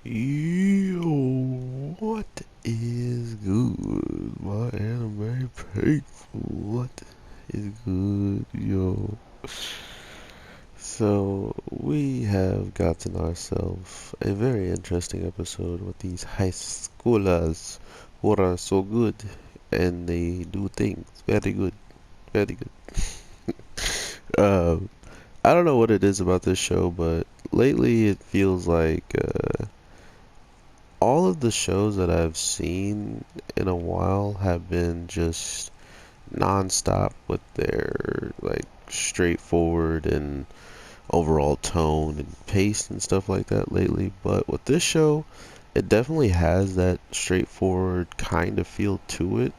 Yo, what is good, my anime people? What is good, yo? So, we have gotten ourselves a very interesting episode with these high schoolers who are so good and they do things very good, very good. Um, I don't know what it is about this show, but lately it feels like all of the shows that I've seen in a while have been just nonstop with their like straightforward and overall tone and pace and stuff like that lately. But with this show, it definitely has that straightforward kind of feel to it.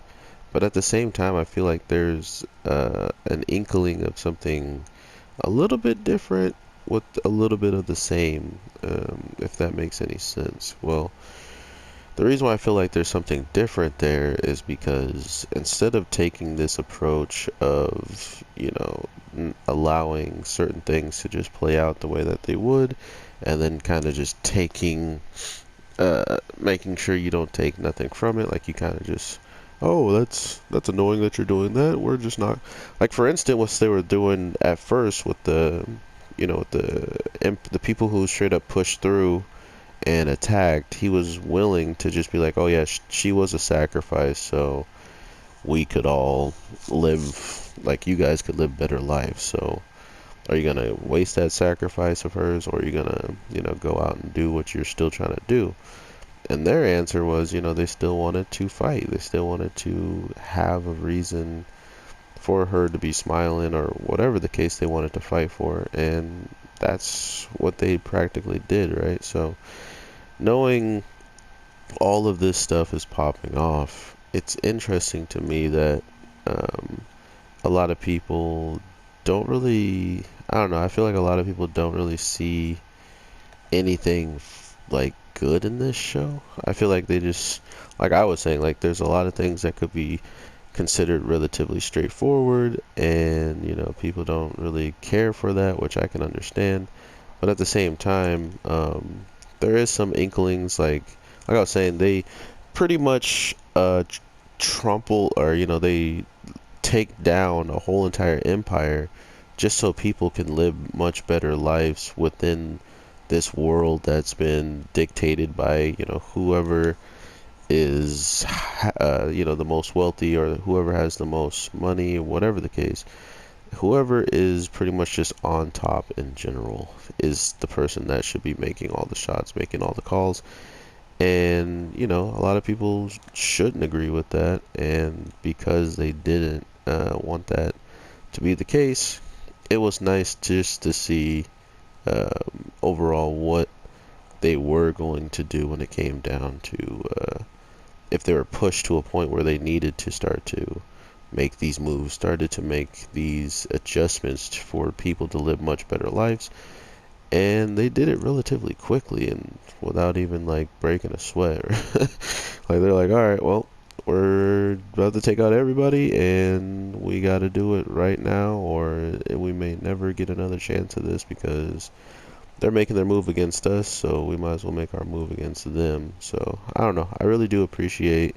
But at the same time, I feel like there's an inkling of something a little bit different with a little bit of the same, if that makes any sense. Well, the reason why I feel like there's something different there is because instead of taking this approach of, allowing certain things to just play out the way that they would, and then kind of just making sure you don't take nothing from it, like you kind of just, oh, that's annoying that you're doing that. We're just not, like for instance, what they were doing at first with the people who straight up pushed through and attacked, he was willing to just be like, oh yeah, she was a sacrifice, so we could all live, like you guys could live better lives. So are you gonna waste that sacrifice of hers, or are you gonna, go out and do what you're still trying to do? And their answer was, they still wanted to fight. They still wanted to have a reason for her to be smiling, or whatever the case they wanted to fight for. And that's what they practically did, right? So knowing all of this stuff is popping off, it's interesting to me that um, a lot of people don't really, I don't know, I feel like a lot of people don't really see anything like good in this show. I feel like they just, like I was saying, like there's a lot of things that could be considered relatively straightforward, and people don't really care for that, which I can understand. But at the same time, there is some inklings, like I was saying, they pretty much trample, or they take down a whole entire empire just so people can live much better lives within this world that's been dictated by whoever is the most wealthy, or whoever has the most money, whatever the case. Whoever is pretty much just on top in general is the person that should be making all the shots, making all the calls. And, a lot of people shouldn't agree with that. And because they didn't want that to be the case, it was nice just to see overall what they were going to do when it came down to if they were pushed to a point where they needed to start to make these moves, started to make these adjustments for people to live much better lives. And they did it relatively quickly and without even like breaking a sweat. Like they're like, all right, well, we're about to take out everybody, and we got to do it right now, or we may never get another chance at this because they're making their move against us, so we might as well make our move against them. So I don't know. I really do appreciate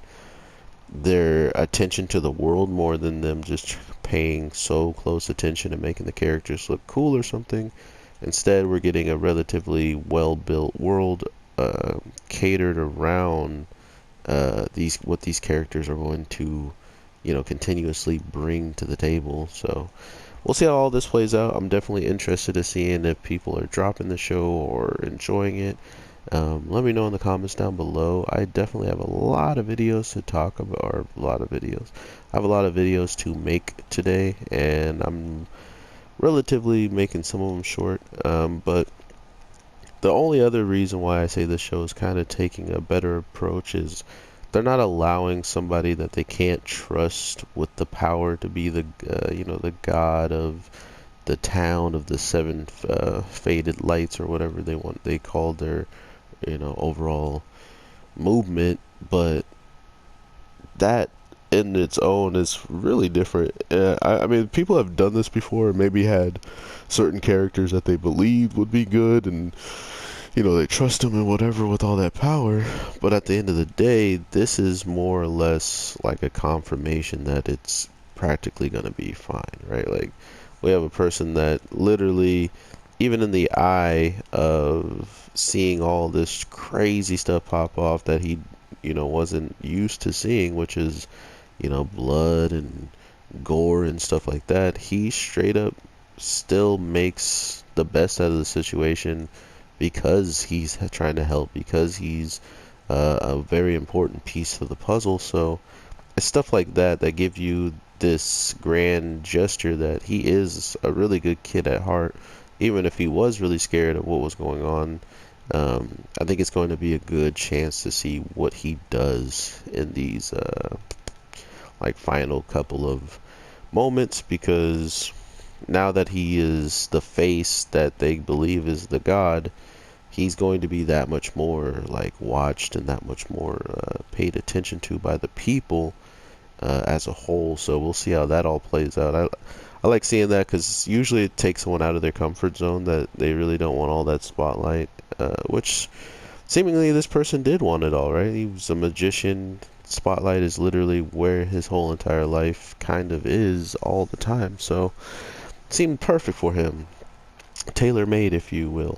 their attention to the world more than them just paying so close attention and making the characters look cool or something. Instead, we're getting a relatively well-built world catered around these what these characters are going to, continuously bring to the table. So we'll see how all this plays out. I'm definitely interested in seeing if people are dropping the show or enjoying it. Let me know in the comments down below. I definitely have a lot of videos to talk about, or a lot of videos. I have a lot of videos to make today, and I'm relatively making some of them short. But the only other reason why I say this show is kind of taking a better approach is they're not allowing somebody that they can't trust with the power to be the god of the town of the seven faded lights, or whatever they called their overall movement. But that in its own is really different. I mean, people have done this before, maybe had certain characters that they believed would be good, and they trust him and whatever with all that power. But at the end of the day, this is more or less like a confirmation that it's practically going to be fine, right? Like, we have a person that literally, even in the eye of seeing all this crazy stuff pop off that he, wasn't used to seeing, which is, blood and gore and stuff like that, he straight up still makes the best out of the situation because he's trying to help, because he's a very important piece of the puzzle. So it's stuff like that that give you this grand gesture that he is a really good kid at heart, even if he was really scared of what was going on. I think it's going to be a good chance to see what he does in these like final couple of moments, because now that he is the face that they believe is the god, he's going to be that much more like watched and that much more paid attention to by the people as a whole. So we'll see how that all plays out. I like seeing that because usually it takes someone out of their comfort zone that they really don't want all that spotlight, which seemingly this person did want it all, right? He was a magician. Spotlight is literally where his whole entire life kind of is all the time. So it seemed perfect for him. Tailor made, if you will.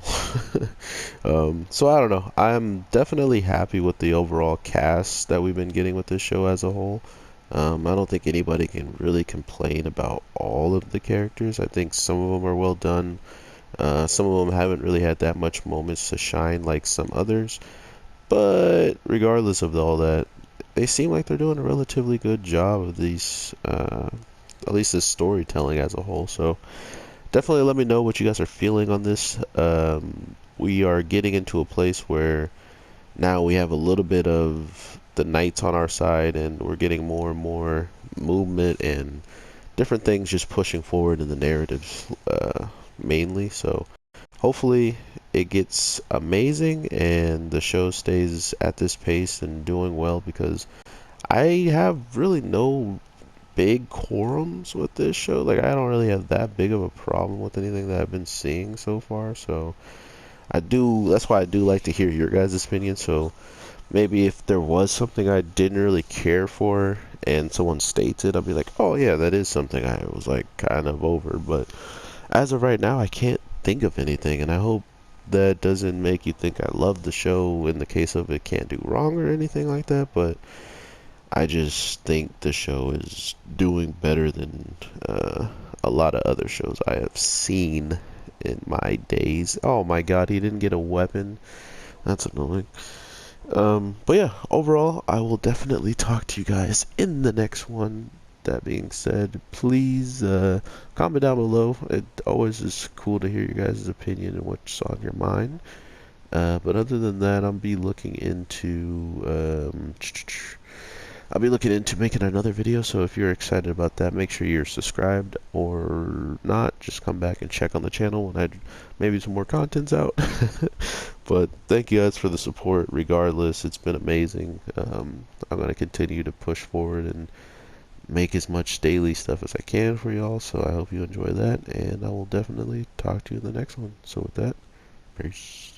So I don't know. I'm definitely happy with the overall cast that we've been getting with this show as a whole. I don't think anybody can really complain about all of the characters. I think some of them are well done. Some of them haven't really had that much moments to shine like some others. But regardless of all that, they seem like they're doing a relatively good job of these, at least this storytelling as a whole. So definitely let me know what you guys are feeling on this. We are getting into a place where now we have a little bit of the knights on our side, and we're getting more and more movement and different things just pushing forward in the narratives, mainly. So hopefully it gets amazing and the show stays at this pace and doing well, because I have really no big quorums with this show. Like, I don't really have that big of a problem with anything that I've been seeing so far. So that's why I do like to hear your guys' opinion. So maybe if there was something I didn't really care for and someone states it, I'll be like, oh yeah, that is something I was like kind of over. But as of right now, I can't think of anything, and I hope that doesn't make you think I love the show in the case of it can't do wrong or anything like that. But I just think the show is doing better than a lot of other shows I have seen in my days. Oh my god, he didn't get a weapon. That's annoying. But yeah, overall, I will definitely talk to you guys in the next one. That being said, please comment down below. It always is cool to hear you guys' opinion and what's on your mind. But other than that, I'll be looking into making another video. So if you're excited about that, make sure you're subscribed, or not, just come back and check on the channel when maybe some more content's out. But thank you guys for the support. Regardless, it's been amazing. I'm going to continue to push forward and make as much daily stuff as I can for y'all. So I hope you enjoy that, and I will definitely talk to you in the next one. So with that, peace.